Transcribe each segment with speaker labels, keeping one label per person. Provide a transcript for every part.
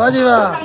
Speaker 1: ਵਾਹ ਜੀ ਵਾਹ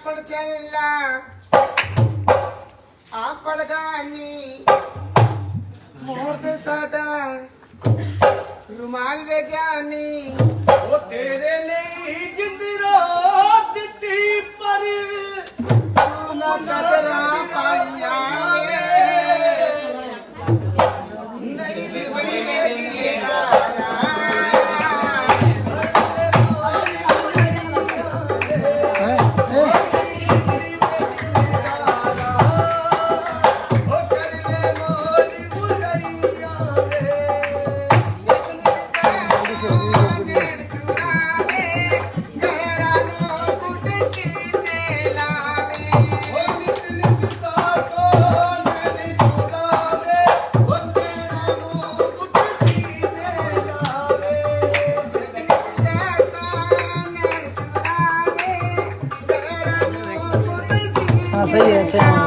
Speaker 2: आपण चलला आपण गानी मोहत साडा रुमाल विज्ञानी वो तेरे लिए जिंदरो दिती पर ना कदरा पाइया नहीं लिबरी मेरी
Speaker 1: सही है क्या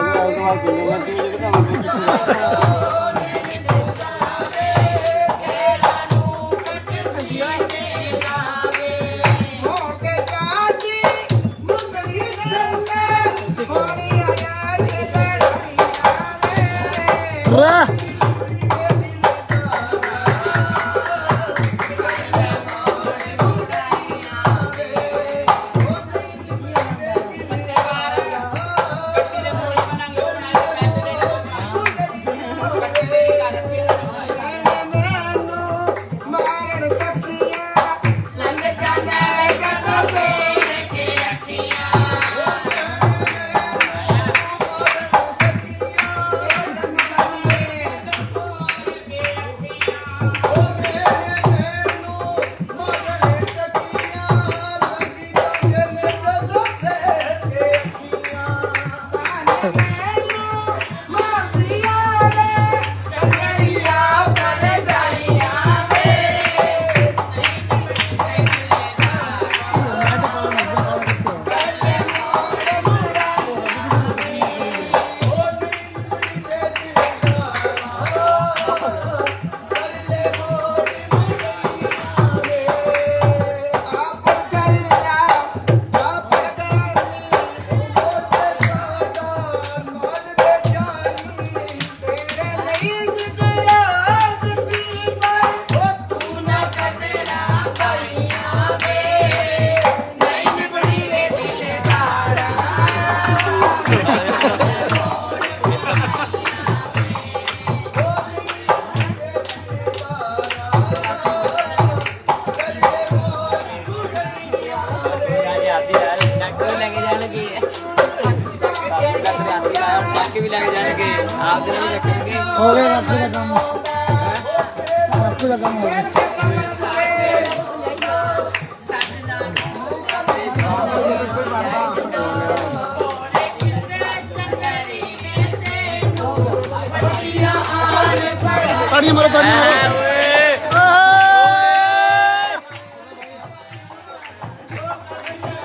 Speaker 2: भी लग जाएंगे आप दिन भी रखेंगे
Speaker 1: हो गया रात्रि का काम रात्रि का काम हो गया ताड़ी मारो ताड़ी मारो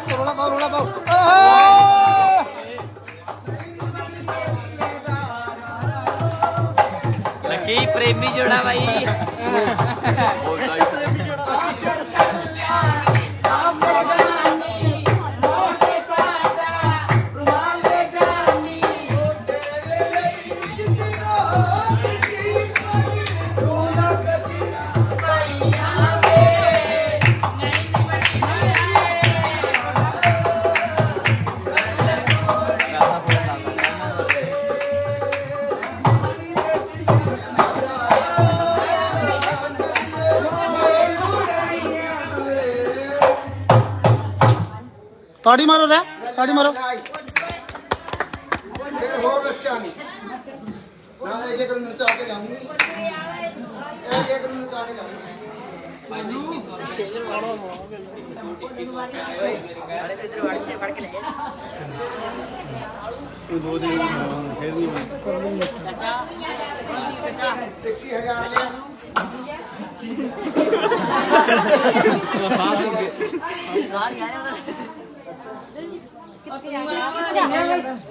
Speaker 1: थोड़ा
Speaker 2: प्रेमी जोड़ा भाई
Speaker 1: ताड़ी मारो रे, ताड़ी मारो।
Speaker 2: फिर और बच्चा नहीं ना एक एक मिनट आके जाऊंगी एक एक मिनट आके जाऊंगी दो दिन फिर नहीं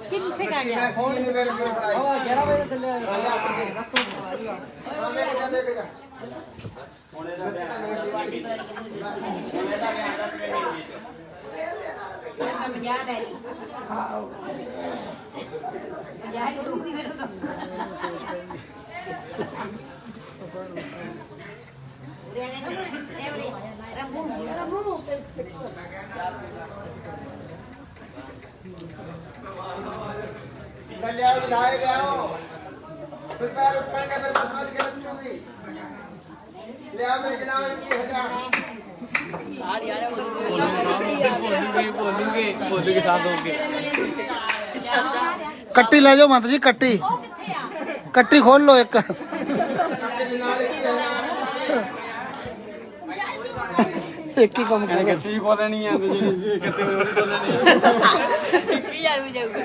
Speaker 2: 21,000
Speaker 3: कितने का गया
Speaker 2: लाए ले आओ फिर पैर उठाएंगे फिर समझ के रखोगी ले आओ मेरे नाम 21,000
Speaker 4: बोलूंगे साथ होके
Speaker 1: कट्टी ले जाओ माता जी, कट्टी कट्टी खोल लो एक। एक ही कम कर
Speaker 4: कत्ती बोलनी है तो ਜਿਹੜੀ कत्ती बोलनी है
Speaker 3: 21,000 हो जाऊगा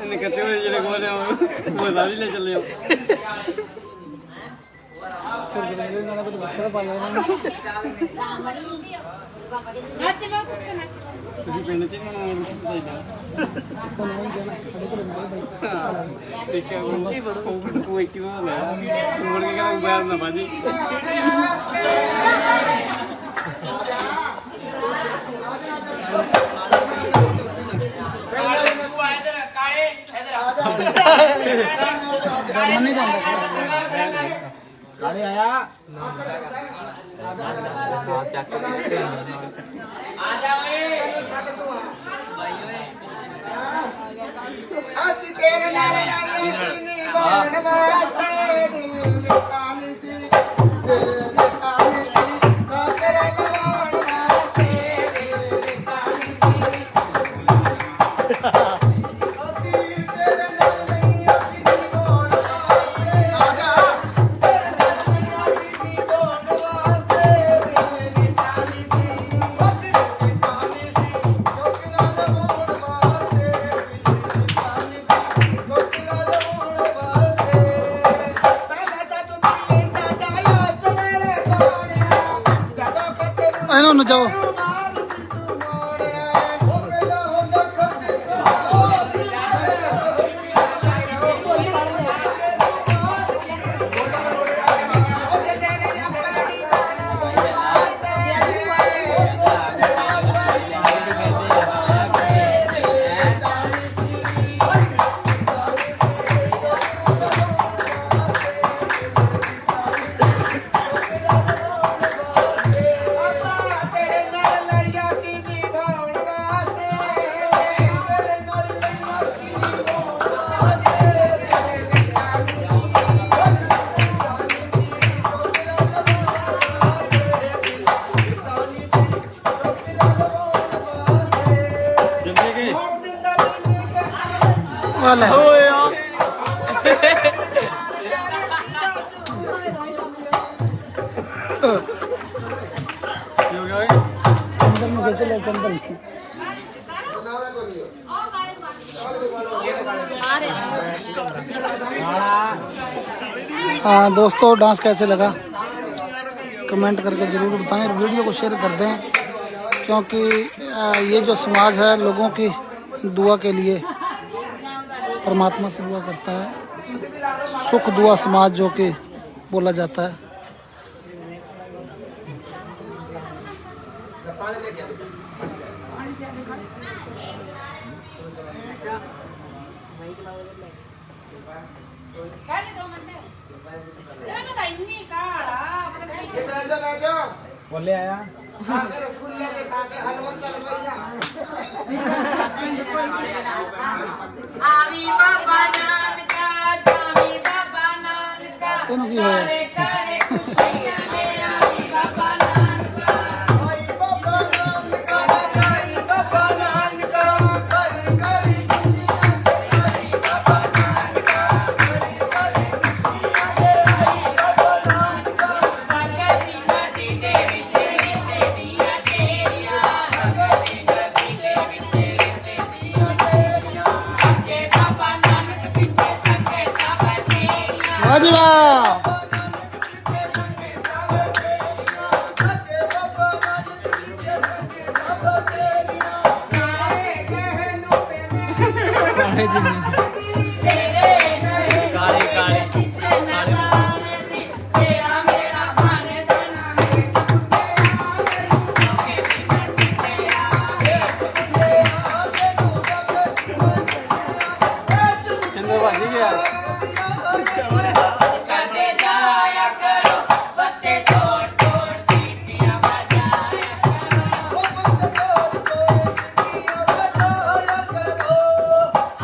Speaker 4: ਇਹਨੇ कत्ती ਹੋਏ ਜਿਹੜੇ ਕੋਲੇ ਉਹ ਸਾਰੀ ਲੈ ਚੱਲੇ ਹੋ
Speaker 3: नाच लो उसको नाच
Speaker 4: ਤੁਸੀਂ ਪਿੰਡ ਚ ਮਨਾਉਣ ਚਾਹੀਦਾ ਠੀਕ ਹੈ ਉਹ ਇੱਕ ਵਾਰ ਲੈ ਮੁੜ ਕੇ ਕਹਿੰਦਾ ਬਾਹਰ ਨਾ ਬਾਜੀ
Speaker 2: काले आया ਅਸੀਂ ਤੇਰੇ ਨਾਲ ਆਈ ਸੀ ਨੀ ਬਣਨ ਵਾਸਤੇ ਦਿਲ ਕਾਨੀ ਸੀ ਦਿਲ ਕਾਨੀ ਸੀ ਤਾਂ ਤੇਰੇ ਲਵਾਉਣ ਵਾਸਤੇ ਦਿਲ ਕਾਨੀ ਸੀ ਅਸੀਂ ਤੇਰੇ ਨਾਲ ਨਹੀਂ ਅਸੀਂ ਨੀ ਬਣਨ ਵਾਸਤੇ ਆ ਜਾ ਤੇਰੇ ਨਾਲ ਨਹੀਂ ਅਸੀਂ ਨੀ ਬਣਨ ਵਾਸਤੇ ਦਿਲ ਕਾਨੀ ਸੀ ਦਿਲ ਕਾਨੀ ਸੀ ਲੋਕ ਨਾਲ ਲਵਾਉਣ ਵਾਸਤੇ
Speaker 1: ਇਹਨੂੰ ਨਚਾਓ। वाला चंदन में चले चंदन हाँ दोस्तों, डांस कैसे लगा कमेंट करके ज़रूर बताएं। वीडियो को शेयर कर दें, क्योंकि ये जो समाज है लोगों की दुआ के लिए परमात्मा से दुआ करता है। सुख दुआ समाज जो कि बोला जाता है।
Speaker 3: पहले 2 मिनट ਇਹਨੂੰ ਤਾਂ ਇੰਨੀ ਕਾਲਾ ਪਤਾ ਨਹੀਂ
Speaker 2: इधर से बैठो
Speaker 4: बोले आया
Speaker 2: खाके रसगुल्ले के खाके हलवंत रवैया
Speaker 3: ਆਵੀ ਬਾਬਾ ਨਾਨਕਾ ਜਾਵੀ ਬਾਬਾ ਨਾਨਕਾ
Speaker 1: ਇਹਨੂੰ ਕੀ ਹੋਇਆ?
Speaker 3: ਕਰੇ ਕਰੇ ਖੁਸ਼ੀਆਂ ਦੇ ਆਵੀ ਬਾਬਾ ਨਾਨਕਾ
Speaker 2: आई बाबा नानका आई बाबा नानका करी करी
Speaker 3: ਭਗਤੀ ਨਦੀ ਦੇ ਵਿੱਚ ਰਿੰਦੇ ਦੀਆਂ ਢੇਰੀਆਂ ਭਗਤੀ ਨਦੀ ਦੇ ਵਿੱਚ ਰਿੰਦੇ ਦੀਆਂ ਢੇਰੀਆਂ ਅੱਗੇ ਬਾਬਾ ਨਾਨਕ ਪਿੱਛੇ ਸੰਗੇ ਤਾਂ ਬਥੇਰੀਆਂ
Speaker 1: वाह जी वाह।
Speaker 3: ਕਾਲੇ ਕਾਲੇ ਨਾਲੇ ਸੀ ਤੇਰਾ ਮੇਰਾ ਬਣ ਜਾਣਾ
Speaker 4: ਕਹਿੰਦੇ ਵੱਜ ਗਿਆ
Speaker 3: ਕਦੇ ਜਾਇਆ ਕਰੋ ਬੱਤੇ ਤੋੜ ਤੋੜ ਸੀਟੀਆਂ ਵਜਾਇਆ ਕਰੋ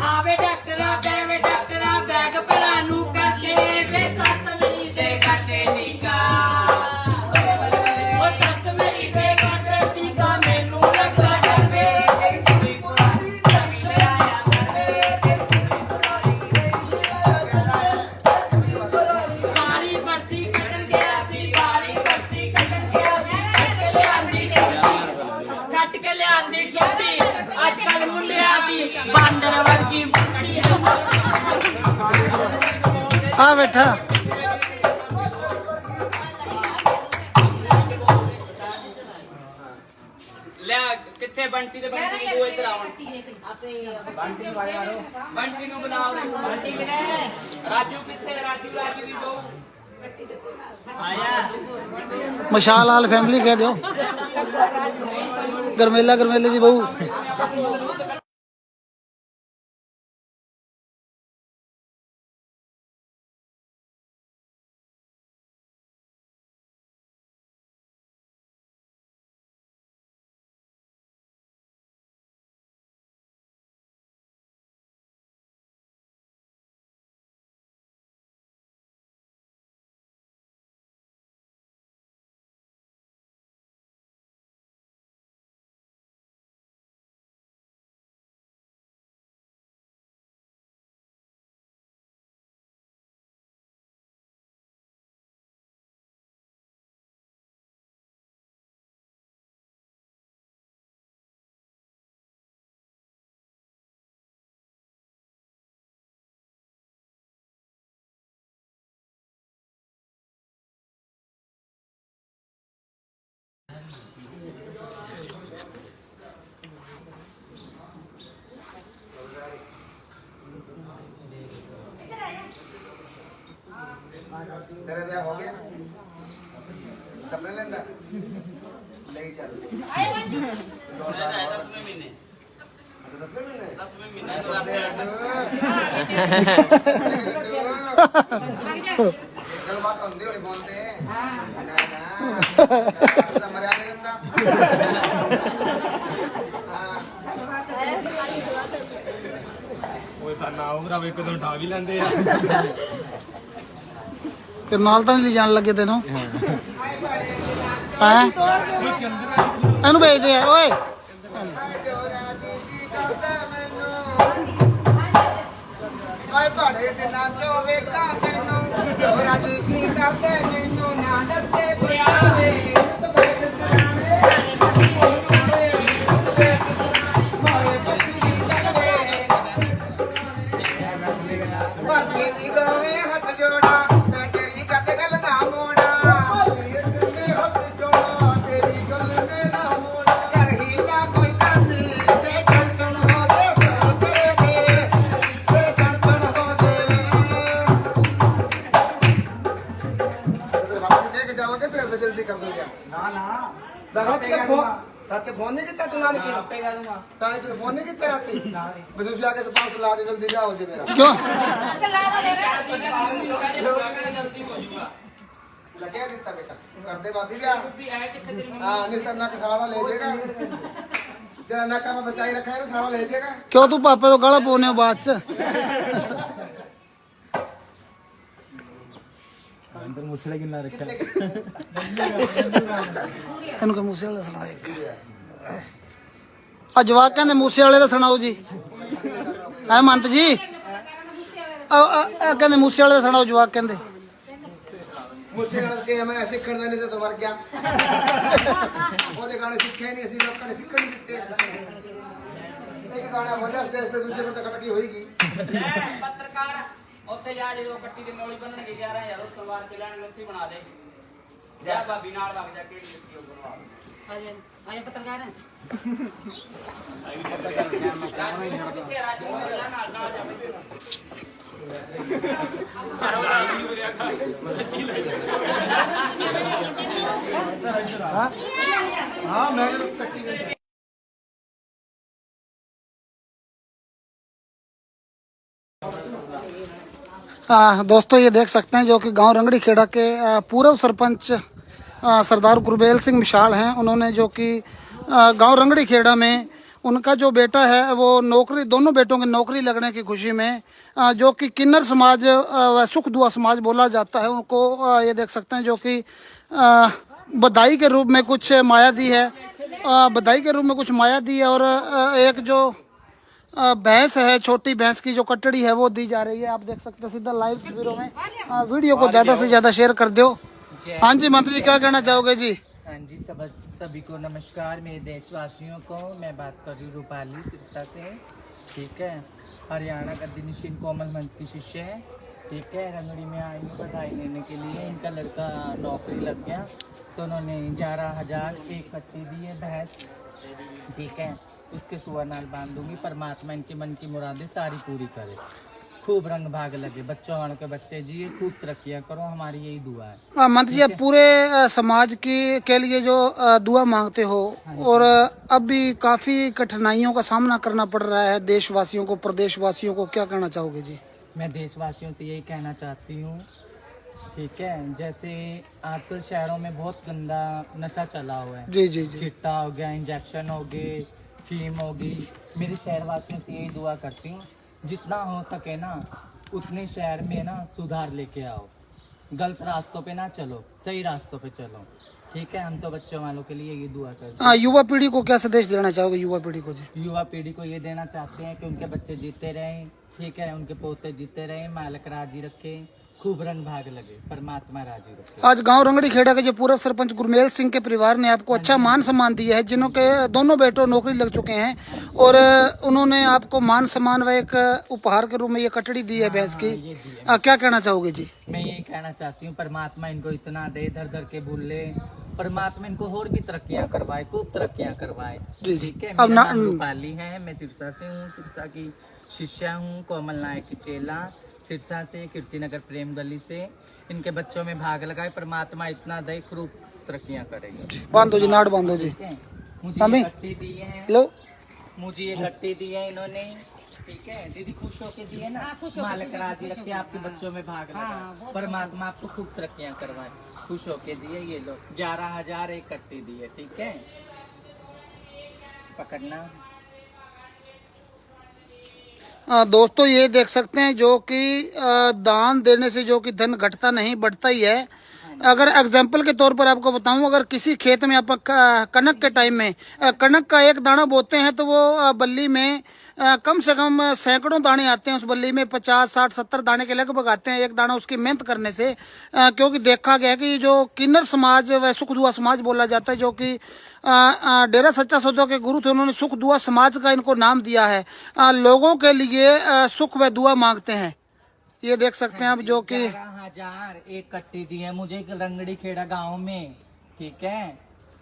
Speaker 3: ਆਵੇ ਡਾਕਟਰਾਂ ਬੈਗ ਭਰਾ ਨੂੰ ਕਰਦੇ ਵੇ ਸੱਸ ਮੇਰੀ ਦੇ ਕਰਦੇ ਟੀਕਾ ਉਹ ਸੱਸ ਮੇਰੀ ਦੇ ਕਰਦੇ ਟੀਕਾ ਮੈਨੂੰ ਲੱਗਾ ਡਰ ਵੇ ਤੇਰੀ ਸੁਣੀ ਪੁਰਾਣੀ ਨਵੀਂ ਲਿਆਇਆ ਬਾਰੀ ਬਰਸੀ ਕੱਟਣ ਗਿਆ ਸੀ ਬਾਰੀ ਬਰਸੀ ਕੱਟਣ ਗਿਆ ਸੀ ਕੱਟ ਕੇ ਲਿਆਂਦੀ ਟੋਪੀ ਅੱਜ ਕੱਲ ਮੁੰਡਿਆਂ ਦੀ ਬਾਂਦਰ ਵਰਗੀ ਬੁੱਧੀ
Speaker 1: आ बैठा
Speaker 5: ਲੈ ਕਿੱਥੇ ਬੰਟੀ ਤੇ ਬੰਟੀ ਨੂੰ ਇੱਧਰ ਆਉਣ ਬੰਟੀ ਨੂੰ ਬੁਲਾਓ ਬੰਟੀ ਕਿਨੇ ਰਾਜੂ ਕਿੱਥੇ ਰਾਜੂ ਦੀ ਬਹੂ
Speaker 1: मशाल आल फैमिली कह दो। गरमेला गरमेले दी बहू।
Speaker 2: तेरा ब्याह हो गया सपने लेंदा नहीं चल
Speaker 3: ਆਏ ਬੰਟੀ
Speaker 5: 10ਵੇਂ ਮਹੀਨੇ
Speaker 2: अच्छा 10वें महीने
Speaker 5: 10ਵੇਂ ਮਹੀਨੇ ਤੋਂ ਰਾਤ
Speaker 2: चल बात होंदी होनी फोन ते ना ना मरिया नहीं होंदा
Speaker 4: ਉਹ ਤਾਂ ਨਾ ਉਗਰਾ ਵੇ ਕਦੋਂ ਉਠਾ ਵੀ ਲੈਂਦੇ ਆ
Speaker 1: ਤੇ ਨਾਲ ਤਾਂ ਨਹੀਂ ਲਿਜਾਣ ਲੱਗੇ ਤੈਨੂੰ ਹੈ ਇਹਨੂੰ ਭੇਜਦੇ ਆ ਓਏ।
Speaker 2: ਆਏ ਬੜੇ ਦਿਨਾਂ ਚੋਂ ਵੇਖਾਂ ਤੈਨੂੰ ਰਾਜੀ ਜੀ ਕਰਦੇ ਮੈਨੂੰ ਨਾ ਦੱਸੇ ਪਿਆਰੇ ਬਾਕੀ ਦੀ ਦੋਵੇਂ ਹੱਥ ਜੋੜਾ ਮੈਂ ਤੇਰੀ ਕਰਦੇ ਗੱਲ ਨਾ ਮੋੜਾ ਹੱਥ ਜੋੜਾ ਤੇਰੀ ਗੱਲ ਨੇ ਨਾ ਮੋੜਾ ਕਰ ਹੀ ਲਾ ਕੋਈ ਕਰਨੀ ਜੇ ਛਣ ਛਣ ਹੋ ਦੇ ਤੇਰੇ ਤੇ ਛਣ ਛਣ ਹੋ ਦੇ
Speaker 5: आपे कह दूंगा
Speaker 2: ताने तूने फोन नहीं किया राती बस उसे आके स्पॉन्सर ला दे जल्दी जाओ जे मेरा
Speaker 1: क्यों
Speaker 5: जल्दी हो जाऊंगा
Speaker 2: लगे दिता बेटा कर दे भाभी ब्याह
Speaker 5: भी है कितने दिन में
Speaker 2: हां नहीं तो नक सारा ले जाएगा जरा नका में बचाई रखा है ना सारा ले जाएगा
Speaker 1: क्यों तू पापे तो गला पौने बाद च
Speaker 4: अंदर मुसले किन्ना रखा
Speaker 1: इनको मूसे वाले सुनाओ एक आ जवाब कहते मूसे वाले का सुनाओ जी है मंत जी कहते मूसे वाले का सुनाओ जवाब कहते
Speaker 2: मुझसे गलत के मैं सीखण दा नहीं तो मर गया ओदे गाने सीखे नहीं ਅਸੀਂ ਲੋਕਾਂ ਨੇ ਸਿੱਖਣ ਨਹੀਂ ਦਿੱਤੇ ਇੱਕ ਗਾਣਾ ਬੋਲਿਆ ਸਟੇਜ ਤੇ ਦੂਜੇ ਪਰ ਤਾਂ ਕਟਕੀ ਹੋਏਗੀ
Speaker 5: ਪੱਤਰਕਾਰ ਉੱਥੇ ਜਾ ਜਦੋਂ ਕੱਟੀ ਦੇ ਮੌਲੀ ਬੰਨਣਗੇ 11000 ਉਸ ਤੋਂ ਬਾਅਦ ਚਲਾਣਗੇ ਉੱਥੇ ਹੀ ਬਣਾ ਦੇ ਜਾ ਭਾਬੀ ਨਾਲ ਵਗ ਜਾ ਕਿਹੜੀ ਦਿੱਤੀ ਉਹ ਬਣਵਾ
Speaker 3: ਆਏ ਪੱਤਰਕਾਰ ਹੈ
Speaker 5: ਕਿੱਥੇ ਰਾਜੂ ਨਾਲ ਨਾਲ ਜਾ
Speaker 2: हां मैं कट्टी दे
Speaker 1: दोस्तों ये देख सकते हैं जो कि गांव रंगड़ी खेड़ा के पूर्व सरपंच सरदार गुरबेल सिंह मिशाल हैं। उन्होंने जो कि गांव रंगड़ी खेड़ा में उनका जो बेटा है वो नौकरी, दोनों बेटों की नौकरी लगने की खुशी में जो कि किन्नर समाज व सुख दुआ समाज बोला जाता है, उनको ये देख सकते हैं जो कि बधाई के रूप में कुछ माया दी है, बधाई के रूप में कुछ माया दी है। और एक जो भैंस है, छोटी भैंस की जो कटड़ी है वो दी जा रही है। आप देख सकते हैं सीधा लाइव तस्वीरों में। वीडियो को ज़्यादा से ज़्यादा शेयर कर दो। हाँ जी मंत्री जी, क्या कहना चाहोगे जी?
Speaker 6: हाँ जी, सभी को नमस्कार। मेरे देशवासियों को मैं बात कर रही हूँ रूपाली सिरसा से, ठीक है। हरियाणा का दिनशील कोमल मंच की शिष्य है, ठीक है। रंगड़ी में आई हूँ बधाई देने के लिए। इनका लड़का नौकरी लग गया तो उन्होंने 11,000 एक कट्टी दी है भैंस, ठीक है। उसके सुअरनाल बांध दूंगी। परमात्मा इनके मन की मुरादें सारी पूरी करे, खूब रंग भाग लगे, बच्चों वालों के बच्चे जिए, खूब तरक्कियां करो, हमारी यही दुआ है।
Speaker 1: मंत्री जी, आप पूरे समाज की के लिए जो दुआ मांगते हो, और अभी काफ़ी कठिनाइयों का सामना करना पड़ रहा है देशवासियों को, प्रदेशवासियों को, क्या कहना चाहोगे जी?
Speaker 6: मैं देशवासियों से यही कहना चाहती हूँ, ठीक है। जैसे आजकल शहरों में बहुत गंदा नशा चला हुआ है,
Speaker 1: जी जी जी।
Speaker 6: चिट्टा हो गया, इंजेक्शन हो गए, फीम होगी। मेरे शहरवासियों से यही दुआ करती हूँ, जितना हो सके ना उतने शहर में ना सुधार लेके आओ। गलत रास्तों पे ना चलो, सही रास्तों पे चलो, ठीक है। हम तो बच्चों वालों के लिए ये दुआ करते हैं।
Speaker 1: युवा पीढ़ी को क्या संदेश देना चाहोगे? युवा पीढ़ी को जी?
Speaker 6: युवा पीढ़ी को ये देना चाहते हैं कि उनके बच्चे जीते रहें, ठीक है, उनके पोते जीते रहें, मालिक राजी रखे, खूब रंग भाग लगे, परमात्मा राजी रखे।
Speaker 1: आज गांव रंगड़ी खेड़ा के जो पूर्व सरपंच गुरमेल सिंह के परिवार ने आपको अच्छा मान सम्मान दिया है, जिन्हों के दोनों बेटों नौकरी लग चुके हैं, और उन्होंने आपको मान सम्मान व एक उपहार के रूप में ये कटड़ी दी है भैंस की। क्या कहना चाहोगे जी?
Speaker 6: मैं यही कहना चाहती हूँ, परमात्मा इनको इतना दे, धर धर के भूले, परमात्मा इनको और भी तरक्कियां करवाए, खूब तरक्कियां करवाए,
Speaker 1: जी जी।
Speaker 6: ठीक है।
Speaker 1: अब
Speaker 6: मेरा
Speaker 1: ना
Speaker 6: नाम रूपाली है, मैं सिरसा से हूँ, सिरसा की शिष्या हूँ, कोमल नायक की चेला, सिरसा से, कीर्तिनगर प्रेम गली से। इनके बच्चों में भाग लगाए, परमात्मा इतना दे, खूब तरक्कियां करेगी।
Speaker 1: बांधो जी, नाड़ बांधो जी।
Speaker 6: ठीक है। मुझे
Speaker 1: मम्मी,
Speaker 6: ये कट्टी दी है,
Speaker 1: लो।
Speaker 6: मुझे ये कट्टी दी है इन्होंने, ठीक है। दीदी खुश होके दिए ना, मालिक राजी रखे, आपके बच्चों में भाग लगा, परमात्मा आपको खूब तरक्कियां करवाए, खुश होके दिए। ये लो 11,000 एक कट्टी दी है, ठीक है। पकड़ना।
Speaker 1: दोस्तों ये देख सकते हैं जो कि दान देने से जो कि धन घटता नहीं बढ़ता ही है। अगर एग्जाम्पल के तौर पर आपको बताऊं, अगर किसी खेत में आप कनक के टाइम में कनक का एक दाना बोते हैं तो वो बल्ली में कम से कम सैकड़ों दाने आते हैं। उस बल्ली में 50, 60, 70 दाने के लगभग आते हैं एक दाना उसकी मेहनत करने से। क्योंकि देखा गया कि जो किन्नर समाज व सुख दुआ समाज बोला जाता है, जो कि डेरा सच्चा सौदा के गुरु थे, उन्होंने सुख दुआ समाज का इनको नाम दिया है। लोगों के लिए सुख व दुआ मांगते हैं। ये देख सकते हैं आप जो कि
Speaker 6: 11,000 एक कट्टी दी है मुझे रंगड़ी खेड़ा गांव में, ठीक है।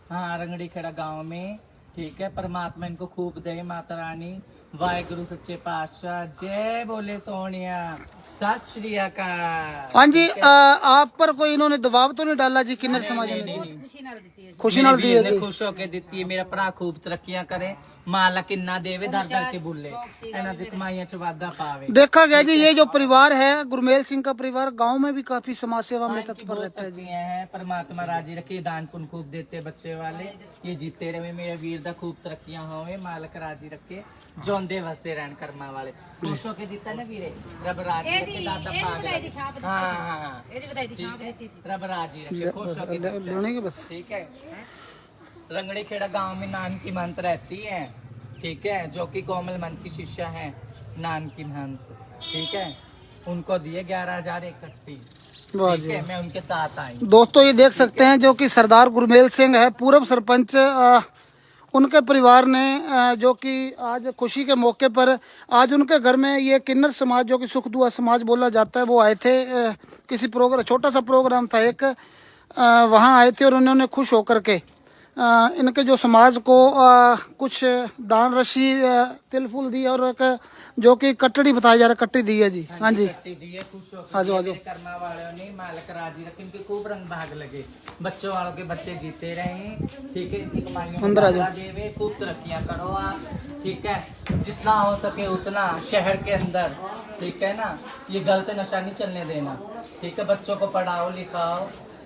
Speaker 6: हाँ, रंगड़ी खेड़ा गांव में, ठीक है। परमात्मा इनको खूब दे, माता रानी, वाहेगुरु सच्चे पातशाह, जय बोले सोनिया, सत श्री अकाल।
Speaker 1: हाँ जी, आप पर कोई इन्होंने दबाव तो नहीं डाला जी? किन्नर समाज ने जी खुशी नाल दी है जी।
Speaker 6: खुश होके ਦਿੱਤੀ ਹੈ। ਮੇਰਾ ਭਰਾ खूब ਤਰੱਕੀਆਂ करे, मालक इन्ना देवे दर दर के बुले, ਇਹਨਾਂ ਦੀ ਕਮਾਈਆਂ ਚ ਵਾਧਾ पावे।
Speaker 1: देखा गया जी, ये जो परिवार है गुरमेल सिंह का परिवार गांव में भी काफी समाज सेवा में तत्पर रहता है जी।
Speaker 6: है परमात्मा राजी रखे, दान पुण्य खूब देते बच्चे वाले, ये जीते रहे मेरे वीर दा खूब तरक्कियां होवे, मालक राजी रखे, जोंदे वसते रहन कर्मा वाले। खुश होके ਦਿੱਤਾ ਨਾ ਵੀਰੇ, ਰੱਬ ਰਾਜੀ रखे, दादा पाग रखे। हां ਇਹਦੀ ਵਧਾਈ ਦੀ ਛਾਪ ਦਿੱਤੀ ਸੀ, ਰੱਬ ਰਾਜੀ रखे, खुश होके
Speaker 1: लेने के बस।
Speaker 6: ठीक है। रंगड़ी खेड़ा गांव में नान की महंत रहती है, ठीक है, जो कि कोमल महंत की शिष्या है, नान की महंत, ठीक है। उनको दिए 11,000 इकट्ठी,
Speaker 1: वाह
Speaker 6: ठीक
Speaker 1: जी।
Speaker 6: है, मैं उनके साथ आई।
Speaker 1: दोस्तों ये देख सकते हैं जो कि सरदार गुरमेल सिंह है, पूर्व सरपंच, उनके परिवार ने जो कि आज खुशी के मौके पर आज उनके घर में ये किन्नर समाज जो कि सुख दुआ समाज बोला जाता है वो आए थे। किसी प्रोग्राम, छोटा सा प्रोग्राम था एक, वहाँ आए थे और उन्होंने खुश होकर के इनके जो समाज को कुछ दान राशि तिल फूल दी और एक जो कि कट्टड़ी बताया जा रहा है, कट्टी दी है जी। हाँ जी,
Speaker 6: आज कर्मा वालों ने मालक राजी रखे, इनके खूब रंग भाग लगे, बच्चों वालों के बच्चे जीते रहे, ठीक है, इनकी कमाइयों में बढ़ावा देवे, खूब तरक्कियां करो आप, ठीक है, जितना हो सके उतना शहर के अंदर, ठीक है ना, ये गलत नशा नहीं चलने देना, ठीक है, बच्चों को पढ़ाओ लिखाओ,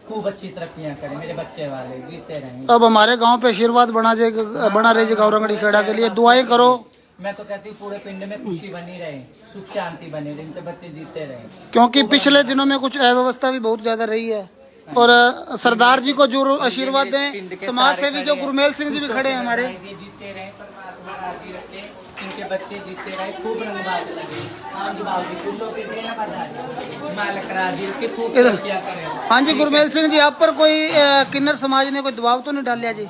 Speaker 6: खूब अच्छी तरक्कियां करें, मेरे बच्चे वाले जीते रहें।
Speaker 1: अब हमारे गांव पे आशीर्वाद बना रहे गाँव रंगड़ी खेड़ा के लिए दुआएं करो।
Speaker 6: मैं तो कहती हूँ पूरे पिंड में खुशी बनी रहे, सुख शांति बनी रहे, इनके बच्चे जीते रहे,
Speaker 1: क्योंकि पिछले दिनों में कुछ अव्यवस्था भी बहुत ज्यादा रही है। और सरदार जी को जो आशीर्वाद दें, समाज सेवी जो गुरमेल सिंह जी भी खड़े हैं हमारे,
Speaker 6: जीते रहे, परमात्मा राजी रखे, इनके बच्चे जीते रहे, खूब रंग बाज लगे, हाँ जी बाबू खुश होके देना बधाई, मालक राजी रखे, खूब तरक्कियां करें।
Speaker 1: हाँ जी गुरमेल सिंह जी, आप पर कोई किन्नर समाज ने कोई दबाव तो नहीं डालिया जी?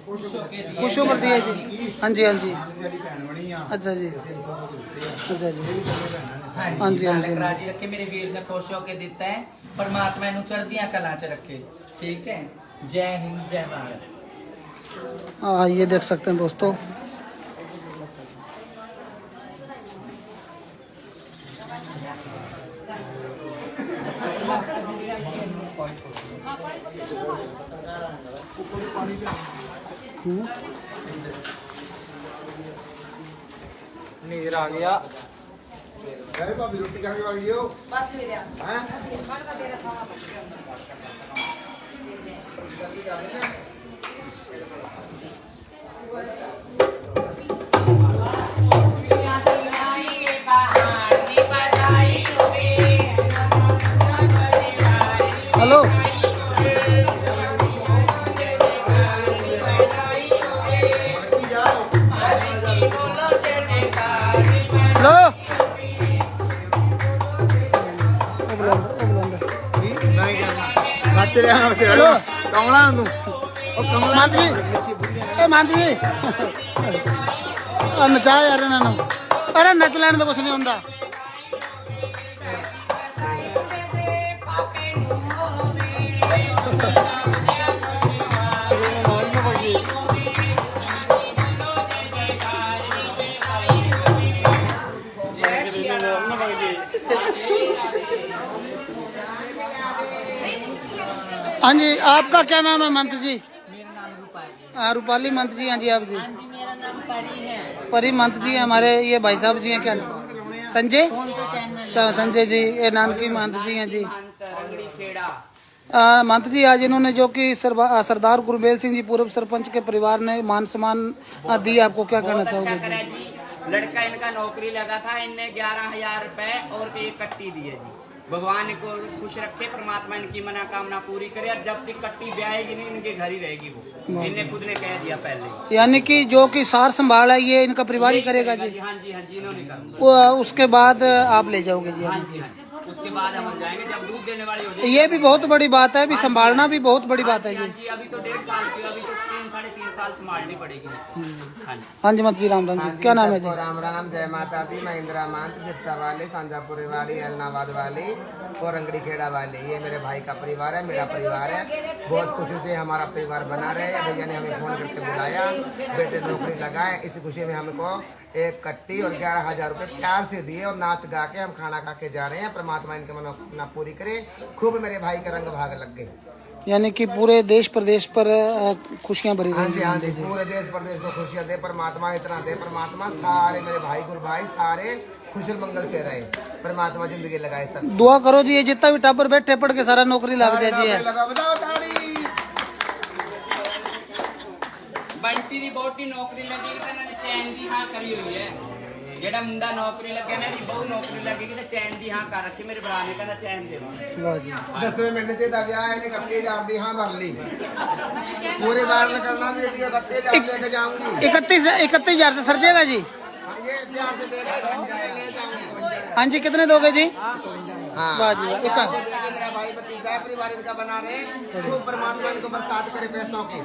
Speaker 1: खुश होकर दिया जी। हाँ जी, हाँ जी, अच्छा जी, अच्छा जी, हाँ जी, हाँ जी,
Speaker 6: राजी रखे, मेरे वीर ने खुश होके दिता है, परमात्मा इन्हू चढ़दियां कलां च रखे, ठीक है। जय हिंद, जय भारत।
Speaker 1: हाँ, ये देख सकते हैं दोस्तों,
Speaker 4: नीर आ गया।
Speaker 2: अरे भाभी रोटी खा के आ गई हो?
Speaker 7: बस ले लिया।
Speaker 2: हैं?
Speaker 7: मन का तेरा सारा
Speaker 1: हेलो,
Speaker 2: नच रहा
Speaker 1: हेलो
Speaker 2: कमला नू ओ कमला
Speaker 1: मंत जी, ए मंत जी नचा यार इन्होंने, अरे नच लैन तो कुछ नहीं होता। हाँ जी, आपका क्या नाम है मंत जी?
Speaker 6: मेरा नाम रूपाली।
Speaker 1: रूपाली मंत जी। हाँ जी, आप जी?
Speaker 6: हाँ जी, मेरा नाम परी है।
Speaker 1: परी मंत जी हमारे ये भाई साहब जी हैं, क्या संजय? संजय जी, ये नानकी मंत जी हैं जी।
Speaker 5: रंगड़ी खेड़ा
Speaker 1: मंत जी, आज इन्होंने जो कि सरदार गुरमेल सिंह जी पूर्व सरपंच के परिवार ने मान सम्मान दिया, आपको क्या कहना चाहोगे जी?
Speaker 5: लड़का इनका नौकरी लगा था, इनने 11,000 रुपए और एक कट्टी दिए जी। भगवान इनको खुश रखे, परमात्मा इनकी मनोकामना पूरी करे, और जब तक कट्टी ब्याएगी नहीं इनके घर ही रहेगी वो, इन्हें खुद ने कह दिया पहले।
Speaker 1: यानी कि जो कि सार संभाल है ये इनका परिवार ही करेगा जी?
Speaker 5: हाँ जी, हाँ जी, इन्होंने कर।
Speaker 1: उसके बाद आप ले जाओगे जी?
Speaker 5: हाँ जी, हाँ जी, उसके बाद हम जाएंगे जब दूध देने वाली हो जाएगी।
Speaker 1: ये भी बहुत बड़ी बात है, अभी संभालना भी बहुत बड़ी बात है
Speaker 5: हाँ
Speaker 1: जी।
Speaker 5: जी, अभी तो 1.5 साल की, अभी तो 3 साढ़े 3 साल साल संभालनी पड़ेगी। हाँ जी।
Speaker 1: हाँ जी मत जी राम राम जी, क्या नाम है जी?
Speaker 2: राम राम, जय माता दी। मैं इंदिरा महंत, सिरसा वाली, सांजापुरी वाली, एलनाबाद वाली और रंगड़ी खेड़ा वाली। ये मेरे भाई का परिवार है, मेरा परिवार है। बहुत खुशी से हमारा परिवार बना रहे। भैया ने हमें फ़ोन करके बुलाया, बेटे नौकरी लगाए। इसी खुशी में हमको एक कट्टी और 11,000 रुपये प्यार से दिए और नाच गा के हम खाना खा के जा रहे हैं। परमात्मा इनकी मनोकामना पूरी करे। खूब मेरे भाई के रंग भाग लग गए।
Speaker 1: यानी कि पूरे देश प्रदेश पर खुशियाँ भरी
Speaker 2: हाँ जी, हाँ
Speaker 1: रही
Speaker 2: जी, पूरे देश प्रदेश को खुशियाँ दे परमात्मा, इतना दे परमात्मा। सारे मेरे भाई गुरु भाई सारे खुशल मंगल से रहे, परमात्मा जिंदगी लगाए सब।
Speaker 1: दुआ करो जी, ये जितना भी टाबर बैठे पढ़ के सारा नौकरी लग जाए जी।
Speaker 2: लगा बताओ ताड़ी।
Speaker 5: बंटी दी बोटी नौकरी लगी तो ना चैन दी हाँ करी हुई है। जेड़ा मुंडा नौकरी लगे ना जी, बहु नौकरी लगेगी तो चैन दी हाँ कर रखी। मेरे भरा ने कहना चैन दे।
Speaker 1: वाह जी।
Speaker 2: 10वें महीने से दबिया है, नहीं कट्टे जाम दी हाँ भर ली। पूरे बार निकलना भी दिया, कट्टे जाम लेके जाऊंगी।
Speaker 1: 31,000 से सर जाएगा जी?
Speaker 2: ये प्यार से देगा, ले जाऊंगी।
Speaker 1: हाँ जी, कितने दोगे जी?
Speaker 2: हाँ,
Speaker 1: वाह जी वाह।
Speaker 2: प्यार से देगा। मेरा भाई भतीजा है, परिवार इनका बना रहे। खूब परमात्मा इनको बरसात करे पैसों की।